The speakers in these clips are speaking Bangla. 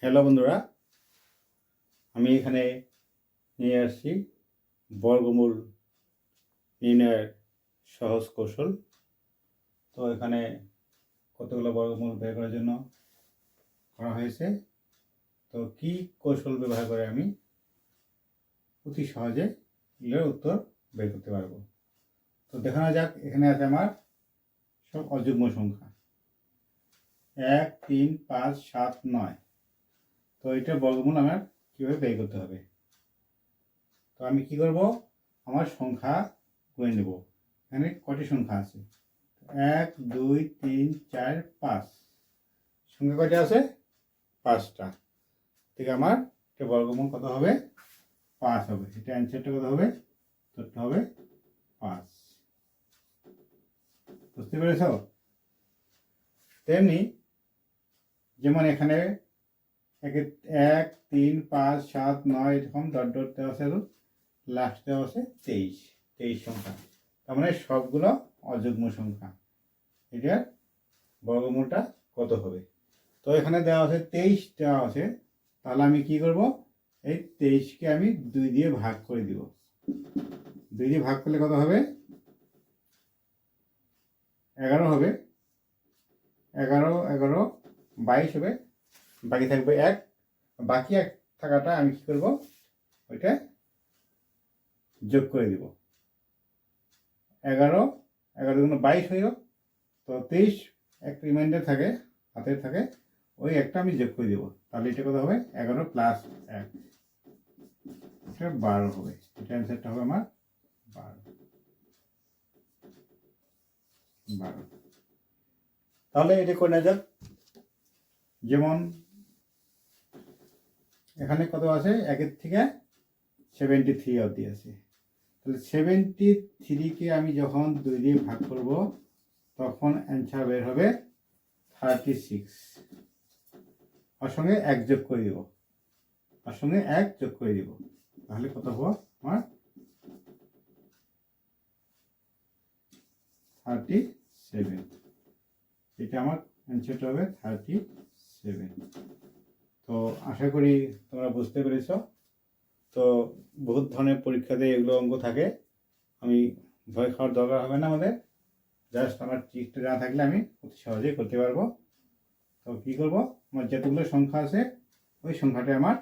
হ্যালো বন্ধুরা, আমি এখানে নিয়ে আসছি বর্গমূল নির্ণয়ের সহজ কৌশল। তো এখানে কতগুলো বর্গমূল বের করার জন্য করা হয়েছে। তো কি কৌশল ব্যবহার করে আমি অতি সহজে এগুলোর উত্তর বের করতে পারবো। তো দেখানো যাক। এখানে আছে আমার সব অযুগ্ম সংখ্যা 1, 3, 5, 7, 9। তো এটা বর্গমূল আমার কীভাবে বের করতে হবে। তো আমি কি করব, আমার সংখ্যা গুনে নেব। এখানে কটি সংখ্যা আছে? 1, 2, 3, 4, 5 সংখ্যা কয়টা আছে? 5টা। ঠিক আমার এটা বর্গমূল কত হবে? 5 হবে। এটা অ্যান্সারটা কত হবে? উত্তরটা হবে 5। বুঝতে পেরেছ? তেমনি যেমন এখানে 1, 3, 5, 7, 9 এরকম ডট ডট দেওয়া আছে, লাস্ট দেওয়া আছে 23 সংখ্যা। তার মানে সবগুলো অযুগ্ম সংখ্যা। এটার বর্গমূলটা কত হবে? তো এখানে দেওয়া আছে 23 দেওয়া আছে। তাহলে আমি কি করব, এই 23কে আমি 2 দিয়ে ভাগ করে দিব। 2 দিয়ে ভাগ করলে কত হবে? 11 হবে। 11, 11, 22 হবে। বাকি থাকবে 1। বাকি 1 থাকাটা আমি কি করব, ওইটা যোগ করে দিব। 11, 11 গুণ 22 হইল। তো 23 এক রিমাইন্ডার থাকে, হাতে থাকে, ওই একটা আমি যোগ করে দেবো। তাহলে এটা কত হবে? 11 প্লাস 1, এটা 12 হবে। এটা অ্যান্সারটা হবে আমার 12। তাহলে এটা করে নেওয়া যাক। যেমন এখানে কত আছে? 1 থেকে 73 অবধি আছে। তাহলে 73কে আমি যখন 2 দিয়ে ভাগ করব তখন অ্যান্সার বের হবে 36। ওর সঙ্গে 1 যোগ করে দিব। ওর সঙ্গে 1 যোগ করে দিব। তাহলে কত হবো আমার? 37। এটা আমার অ্যান্সারটা হবে 37। তো আশা করি তোমরা বুঝতে পেরেছ। তো বহুত ধরনের পরীক্ষাতে এগুলো অঙ্ক থাকে। আমি ভয় খাওয়ার দরকার হবে না আমাদের। জাস্ট আমার ট্রিকটা জানা থাকলে আমি অতি সহজেই করতে পারবো। তো কী করবো, আমার যতগুলো সংখ্যা আছে ওই সংখ্যাটা আমার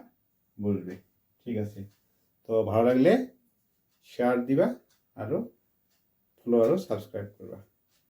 বলবে। ঠিক আছে? তো ভালো লাগলে শেয়ার দিবা, আরও ফলো, আরও সাবস্ক্রাইব করবা।